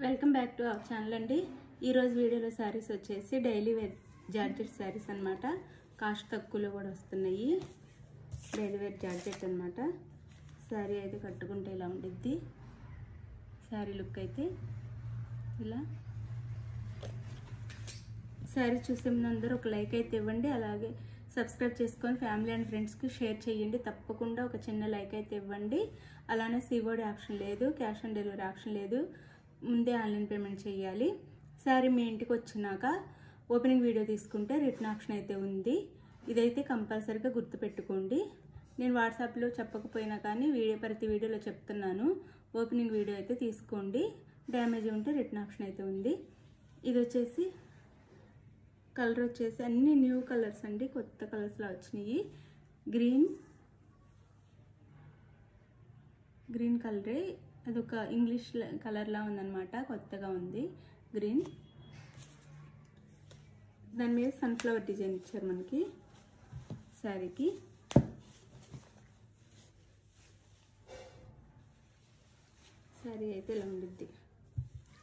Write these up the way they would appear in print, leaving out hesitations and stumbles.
Welcome back to our channel అండి. ఈరోజు వీడియోలో శారీస్ వచ్చేసి డైలీ వేర్ జార్జెట్ శారీస్ అనమాట. కాస్ట్ తక్కువలో కూడా వస్తున్నాయి. డైలీ వేర్ జార్జెట్ అనమాట. శారీ అయితే కట్టుకుంటే ఇలా ఉండిద్ది. శారీ లుక్ అయితే ఇలా. శారీ చూసే ముందు అందరూ ఒక లైక్ అయితే ఇవ్వండి. అలాగే సబ్స్క్రైబ్ చేసుకొని ఫ్యామిలీ అండ్ ఫ్రెండ్స్కి షేర్ చేయండి. తప్పకుండా ఒక చిన్న లైక్ అయితే ఇవ్వండి. అలానే సిఓడి ఆప్షన్ లేదు, క్యాష్ ఆన్ డెలివరీ ఆప్షన్ లేదు. ముందే ఆన్లైన్ పేమెంట్ చేయాలి. శారీ మీ ఇంటికి వచ్చినాక ఓపెనింగ్ వీడియో తీసుకుంటే రిటర్న్ ఆప్షన్ అయితే ఉంది. ఇదైతే కంపల్సరీగా గుర్తుపెట్టుకోండి. నేను వాట్సాప్లో చెప్పకపోయినా కానీ ప్రతి వీడియోలో చెప్తున్నాను. ఓపెనింగ్ వీడియో అయితే తీసుకోండి. డ్యామేజ్ ఉంటే రిటర్న్ ఆప్షన్ అయితే ఉంది. ఇది వచ్చేసి కలర్ వచ్చేసి అన్ని న్యూ కలర్స్ అండి, కొత్త కలర్స్లో వచ్చినాయి. గ్రీన్ కలరే, అదొక ఇంగ్లీష్ కలర్లా ఉందన్నమాట. కొత్తగా ఉంది గ్రీన్. దాని మీద సన్ఫ్లవర్ డిజైన్ ఇచ్చారు మనకి శారీకి. శారీ అయితే ఇలా ఉండిద్ది.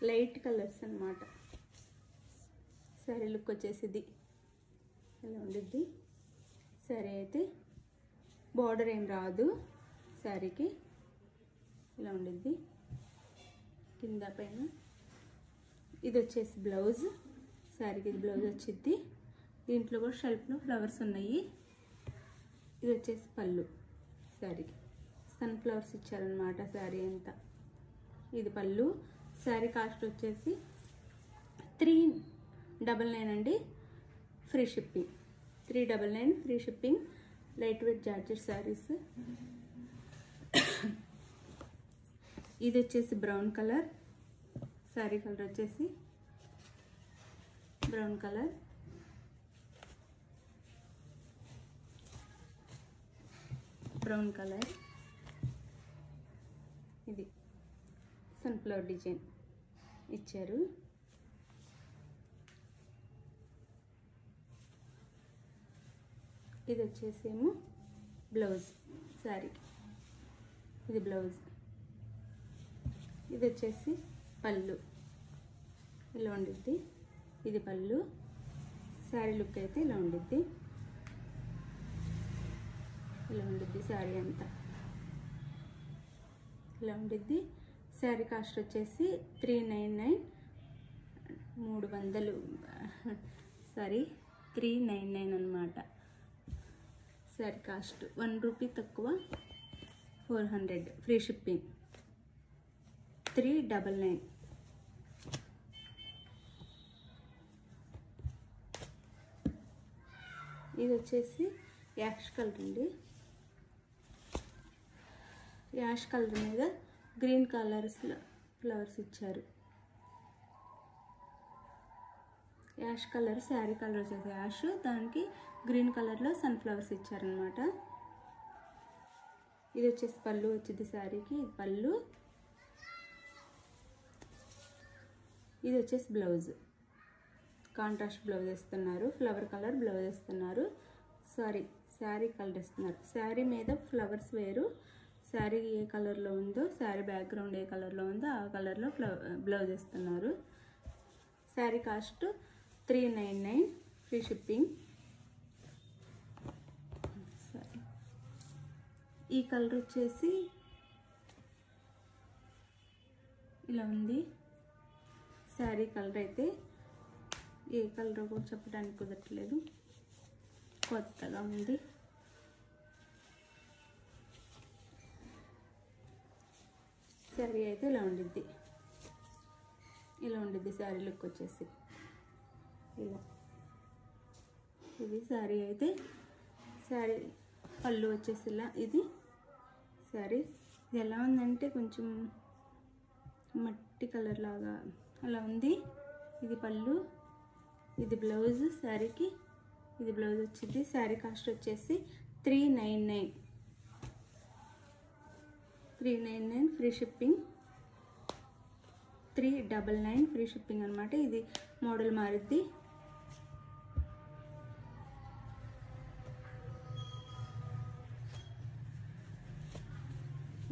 లైట్ కలర్స్ అన్నమాట. శారీ లుక్ వచ్చేసి ఇది ఇలా ఉండిద్ది. శారీ అయితే బార్డర్ ఏం రాదు శారీకి. ఇలా ఉండిద్ది కింద పైన. ఇది వచ్చేసి బ్లౌజ్. శారీకి ఇది బ్లౌజ్ వచ్చిద్ది. దీంట్లో కూడా షెల్ఫ్లో ఫ్లవర్స్ ఉన్నాయి. ఇది వచ్చేసి పళ్ళు. శారీకి సన్ఫ్లవర్స్ ఇచ్చారనమాట శారీ అంతా. ఇది పళ్ళు. శారీ కాస్ట్ వచ్చేసి 399 అండి. Free shipping. 399 free shipping. Light weight georgette saris. ఇది వచ్చేసి బ్రౌన్ కలర్. శారీ కలర్ వచ్చేసి బ్రౌన్ కలర్. Brown colour. ఇది సన్ఫ్లవర్ డిజైన్ ఇచ్చారు. ఇది వచ్చేసేమో బ్లౌజ్ శారీకి. ఇది బ్లౌజ్. ఇది వచ్చేసి పళ్ళు. ఇలా ఉండిద్ది. ఇది పళ్ళు. శారీ లుక్ అయితే ఇలా ఉండిద్ది. ఇలా ఉండిద్ది శారీ అంతా. ఇలా ఉండిద్ది. శారీ కాస్ట్ వచ్చేసి 399. 399 అన్నమాట. శారీ కాస్ట్ 1 రూపీ తక్కువ. 400 ఫ్రీ షిప్పింగ్. 399. ఇది వచ్చేసి యాష్ కలర్ అండి. యాష్ కలర్ మీద గ్రీన్ కలర్స్లో ఫ్లవర్స్ ఇచ్చారు. యాష్ కలర్ శారీ కలర్ వచ్చేసి యాష్, దానికి గ్రీన్ కలర్లో సన్ఫ్లవర్స్ ఇచ్చారనమాట. ఇది వచ్చేసి పళ్ళు వచ్చింది శారీకి. ఇది పళ్ళు. ఇది వచ్చేసి బ్లౌజ్. కాంట్రాస్ట్ బ్లౌజ్ ఇస్తున్నారు. ఫ్లవర్ కలర్ బ్లౌజ్ ఇస్తున్నారు. శారీ కలర్ ఇస్తున్నారు. శారీ మీద ఫ్లవర్స్ వేరు. శారీ ఏ కలర్లో ఉందో, శారీ బ్యాక్గ్రౌండ్ ఏ కలర్లో ఉందో ఆ కలర్లో బ్లౌజ్ ఇస్తున్నారు. Sari cost 399 free shipping. ఈ కలర్ వచ్చేసి ఇలా ఉంది. శారీ కలర్ అయితే ఏ కలర్ కూడా చెప్పడానికి కుదరట్లేదు. కొత్తగా ఉంది. శారీ అయితే ఇలా ఉండిద్ది. ఇలా ఉండిద్ది శారీ లుక్ వచ్చేసి ఇలా. ఇది శారీ అయితే. శారీ పళ్ళు వచ్చేసి ఇలా. ఇది శారీ. ఇది ఎలా ఉందంటే కొంచెం మట్టి కలర్ లాగా అలా ఉంది. ఇది పళ్ళు. ఇది బ్లౌజ్ శారీకి. ఇది బ్లౌజ్ వచ్చింది. శారీ కాస్ట్ వచ్చేసి 399 ఫ్రీ షిప్పింగ్. 399 ఫ్రీ షిప్పింగ్ అనమాట. ఇది మోడల్ మారుద్ది.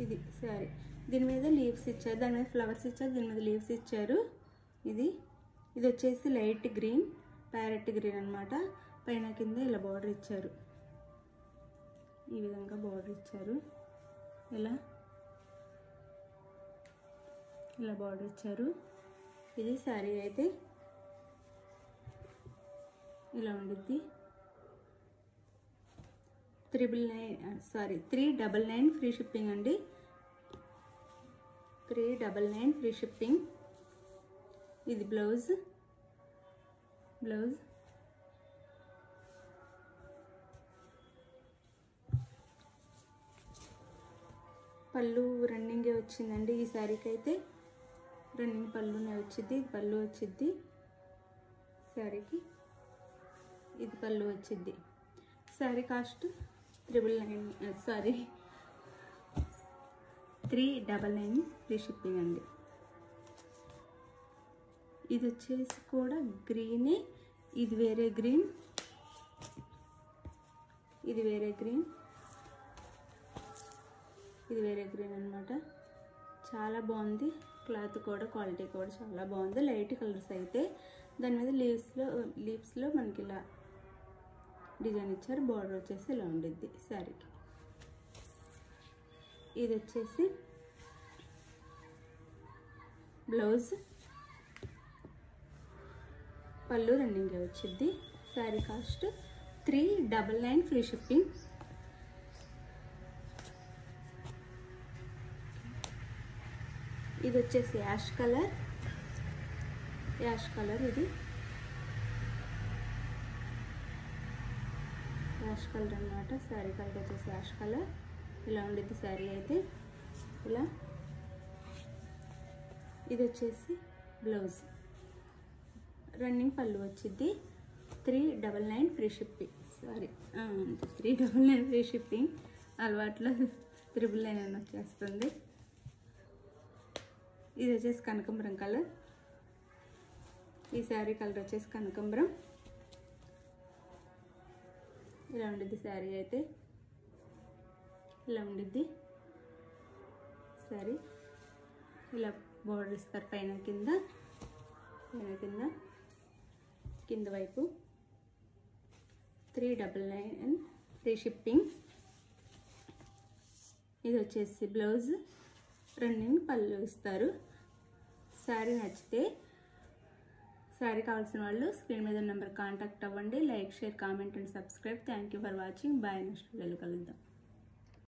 ఇది శారీ. దీని మీద లీవ్స్ ఇచ్చారు, దాని మీద ఫ్లవర్స్ ఇచ్చారు, దీని మీద లీవ్స్ ఇచ్చారు. ఇది వచ్చేసి లైట్ గ్రీన్, ప్యారెట్ గ్రీన్ అనమాట. పైన కింద ఇలా బార్డర్ ఇచ్చారు, ఈ విధంగా బార్డర్ ఇచ్చారు. ఇలా బార్డర్ ఇచ్చారు. ఇది శారీ అయితే ఇలా ఉండిద్ది. 399 ఫ్రీ షిప్పింగ్ అండి. 399 ఫ్రీ షిప్పింగ్. ఇది బ్లౌజ్. పళ్ళు రన్నింగే వచ్చిందండి ఈ శారీకి అయితే. రన్నింగ్ పళ్ళునే వచ్చింది. ఇది పళ్ళు వచ్చింది శారీకి. ఇది పళ్ళు వచ్చింది. శారీ కాస్ట్ 399 ఫ్రీ షిప్పింగ్ అండి. ఇది వచ్చేసి కూడా గ్రీనే. ఇది వేరే గ్రీన్, ఇది వేరే గ్రీన్ అనమాట. చాలా బాగుంది. క్లాత్ కూడా క్వాలిటీ కూడా చాలా బాగుంది. లైట్ కలర్స్ అయితే. దాని మీద లీవ్స్లో మనకి ఇలా డిజైన్ ఇచ్చారు. బార్డర్ వచ్చేసి ఇలా ఉండిద్ది శారీకి. ఇది వచ్చేసి బ్లౌజ్. పళ్ళు రన్నింగ్ వచ్చింది. Sari cost 399 free shipping. ఇది వచ్చేసి యాష్ కలర్. ఇది యాష్ కలర్ అన్నమాట. శారీ కలర్ వచ్చేసి యాష్ కలర్. ఇలా ఉండిద్ది శారీ అయితే. ఇలా ఇది వచ్చేసి బ్లౌజ్. రన్నింగ్ పళ్ళు వచ్చింది. 399 ఫ్రీ షిప్పింగ్. 399 free shipping. అలవాట్లో 999 అని వచ్చేస్తుంది. ఇది వచ్చేసి కనకాంబరం కలర్. ఈ శారీ కలర్ వచ్చేసి కనకాంబరం. ఇలా ఉండిద్ది శారీ అయితే. ఇలా ఉండిద్ది శారీ. ఇలా బోర్డర్ ఇస్తారు పైన కింద వైపు. 399 ఫ్రీ షిప్పింగ్. ఇది వచ్చేసి బ్లౌజ్. రన్నింగ్ పళ్ళు ఇస్తారు. శారీ నచ్చితే, శారీ కావాల్సిన వాళ్ళు స్క్రీన్ మీద నెంబర్ కాంటాక్ట్ అవ్వండి. Like, share, comment and subscribe. Thank you for watching. Bye. Next వీడియోలో కలుద్దాం.